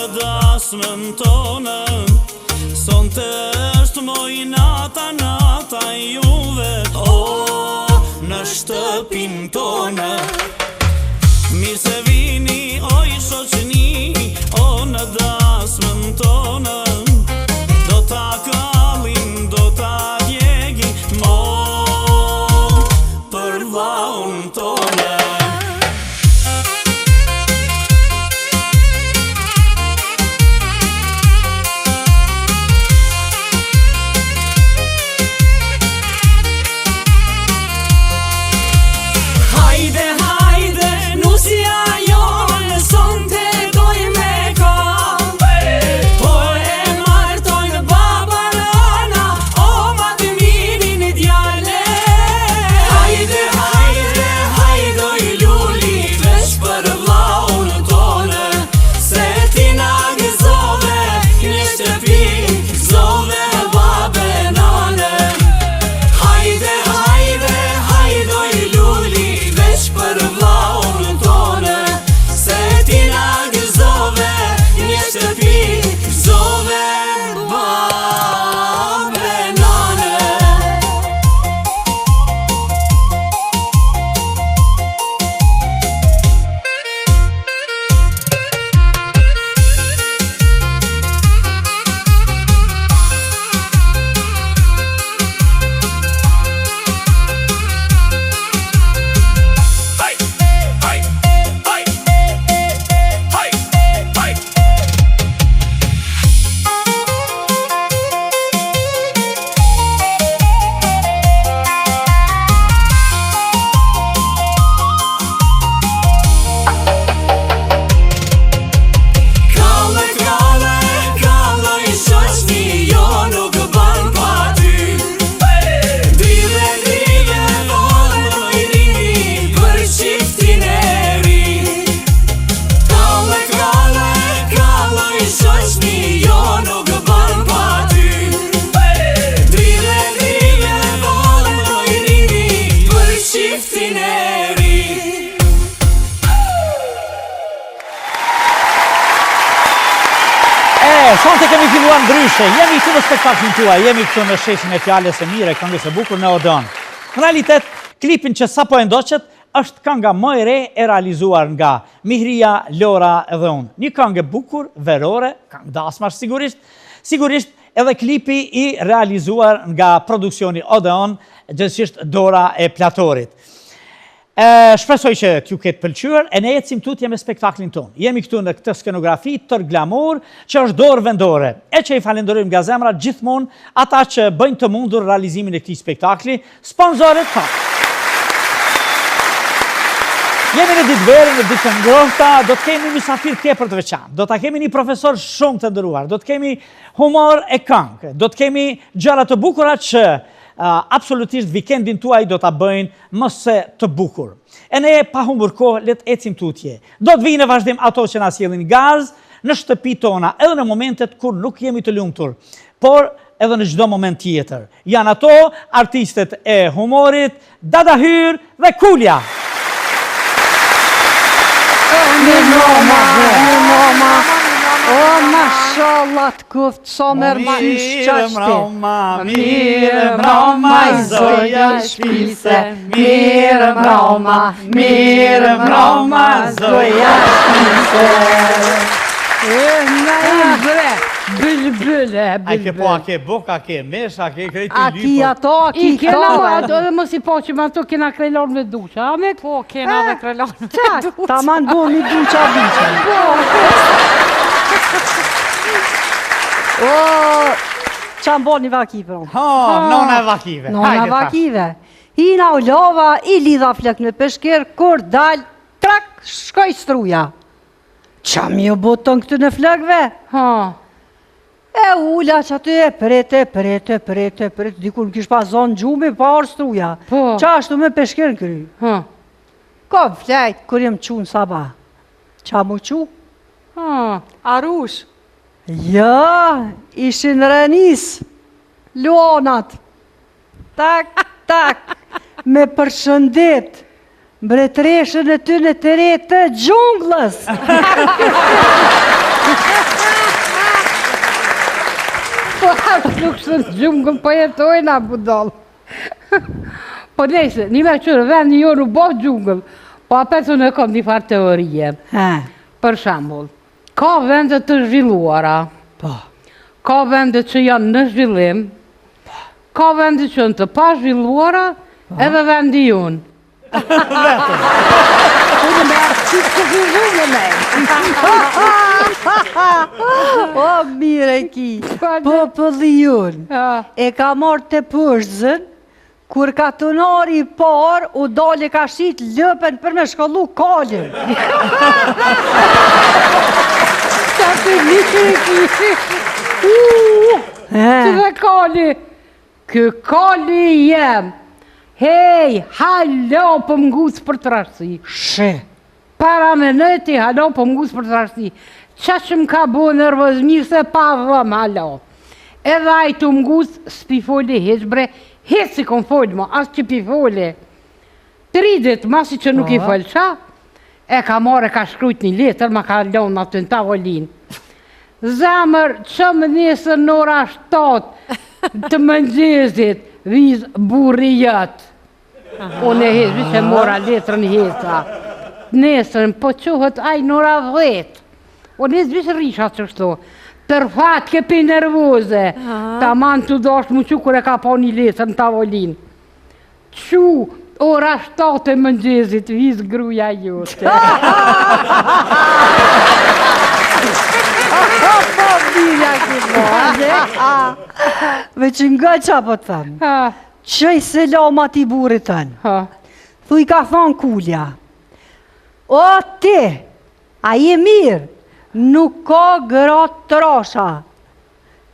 dasmën tonë, sonte është nata juve, në shtëpin tonë. Mirë se vini, oj shoqni, në dasmën tonë, do ta kallim, do ta djegim, për vllaun tonë. Sonte kemi filluar ndryshe, jemi këtu në spektaklin tuaj, jemi këtu në sheshin e Fjalës së Mire, këngës së bukur në Odeon. Në realitet, klipin që sapo e ndoqet është kënga më e re e realizuar nga Mihria, Lora dhe unë. Një këngë e bukur, verore, këngë dasmash sigurisht edhe klipi i realizuar nga produksioni Odeon, gjithësisht Dora e Platorit. Shpresoj që t'ju ketë pëlqyer, e ne ecim tutje me spektaklin tonë. Jemi këtu në këtë skenografi tër glamur, që është dorë vendore, e që i falenderojmë nga zemra gjithmonë ata që bëjnë të mundur realizimin e këtij spektakli, sponsorët tonë. Jemi në ditë verë, në ditë ngrohta, do të kemi mysafir tepër të veçantë, do të kemi një profesor shumë të nderuar, do të kemi humor e këngë, do të kemi gjëra të bukura që absolutisht vikendin tuaj do të bëjnë mëse të bukur. E ne pa humbur kohë, let ecim tutje. Do të vijnë në vazhdim ato që na sjellin gaz në shtëpi tona, edhe në momentet kur nuk jemi të lumtur, por edhe në çdo moment tjetër. Janë ato artistet e humorit, Dada Hyr dhe Kulja. Mashallah të kuft, so mërë ma ishë qashti. Mirë mroma, i zoja shpise. Mirë mroma, zoja shpise. Në i bre, Bële, A ke po, a ke buk, a ke mesh, a ke krejti A ki lypo. ato, a ki I kena kave. edhe mos i po që me ato kena krelon me duqa, Amet? Po, kena dhe krelon me duqa. Ta man bo një duqa biqa. O, qa më bo një vakive? Nona e vakive. Nona Hajde, thash. vakive. Hina u lova, i lidha flek në peshker, kur dal, trak, shkoj struja. Qa mi u boton këtë në flekve? Ha, E ula që aty e prete, dikur në kish pa zonë gjumi, pa orë struja. Po. Qa ashtu me peshker në kry? ha, Ka flejt, kur jem qu në sabah. Qa mu qu? ha. Arush. Ja, ishin renis, luonat. Tak, me përshëndet, mbretreshën e ty në të re të gjunglës. Po, nuk së në gjungën, po jetojnë a budal. Po nejse, një me qërë vend një jo nuk bo gjungën, po apet unë e kom një farë teorie. Për shambull, ka vendet të zhvilluara, Po, ka vendet që janë në zhvillim, ka vendet që janë të pa zhvilluara, edhe vendi jonë. Unë me atë që zhvillume me. o mire ki, populli jun, e ka marrë të përzën, kur katonari i par, u dole ka shit lëpen për me shkollu kalin. Qa të një ki, që dhe kali, kë kali jem, hej, halo për mgus për të rashti. Shë. Para me nëti, halo për mgus për të rashti. Qa që më ka bo nervozmi se pa dhëm, halo. Edhe aj të mgus s'pi foli heq, bre, heq si kon foli mo, as që pi foli. 3 dit, masi që nuk i fol qa, e ka more, ka shkrujt një letër, ma ka lonë aty në tavolin. Zemër, që më nesër në ora 7 të mëngjezit, viz burri jëtë. Unë e hezë, që mora letrën heza. Nesërën, po qohët aj në ora 10. Unë hezë, vishë risha që shto. Tërfat, ke pe nervoze. Ta man të doshtë mu që kur e ka po një letër në tavolin. Qu, ora 7 e mëngjezit, viz gruja jote. Po, mirja ki me që nga qa po të thëmë, që i se lama ti burit tënë, thuj ka thonë kulja, o ti, a je mirë, nuk ka gërat të rasha,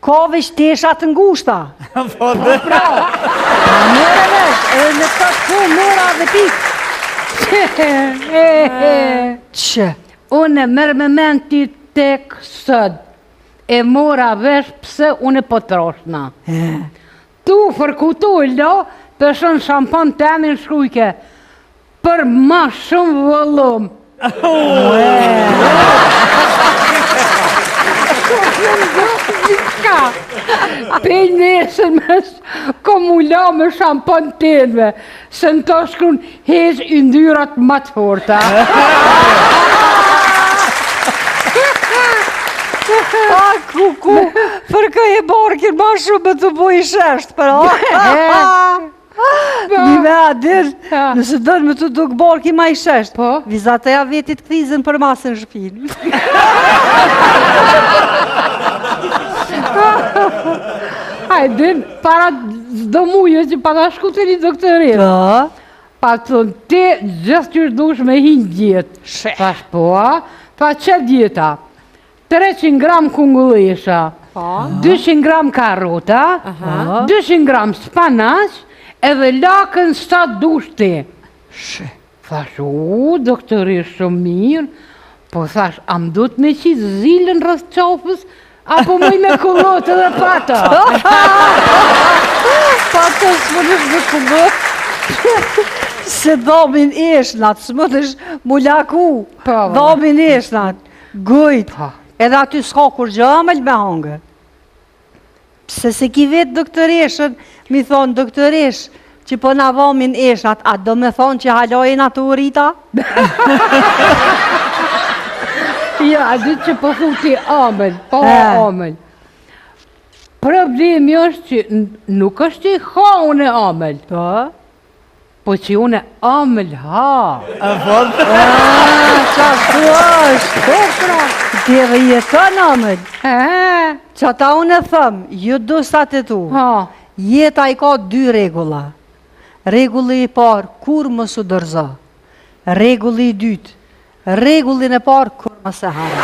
ka veç tesha të ngushta. Po dhe. A mëre vesh, edhe në të të mëra dhe pikë. Që? Unë e mërë me menti tek sëd, e mora vesh pse unë e po troshna. Tu fërkutoj lo, pëshën shampan të emin shkujke, për ma shumë vëllum. Pej nesër mes komula me shampan të enve, se në të shkrun hez i ndyrat ma të forta. A, ku, për ka e barkin ma shumë me të boj shesht, për Një me adir, nëse dërë me të duk barki ma i shesht, vizat e ja vetit krizën për masën shpin. Hajdin, para zdo muje që pa ta shku të një doktorit. Pa të thonë, ti gjithë që dush me hinë djetë. Thash po, pa që djeta? 300 gram kungullesha, 200 gram karota, 200 gram spanash, edhe lakën sa dush ti. Thash, doktorit shumë mirë, po thash, am du të me qitë zilën rrës qafës, apo mëj me kullotë edhe pata. Pata së mënësh me kullotë, se dhamin eshnat, së mënësh mu laku, dhamin eshnat, gujt, edhe aty s'ka kur gjëmëll me hangë. Pse se ki vetë doktoreshën, mi thonë doktoresh, që po na vamin eshnat, a do me thonë që halojnë atë urita? Ja, a ditë që po thuti amëll, po amëll. Problemi është që nuk është që i ha unë e amël, po që unë e amël ha. Qashtu është. Ti edhe jeton amël. Që ta unë e thëmë, ju do satë tu. Jeta i ka 2 regula. Regulli i parë, kur më së dërza. Regulli i dytë, regullin e parë, kur më se harë.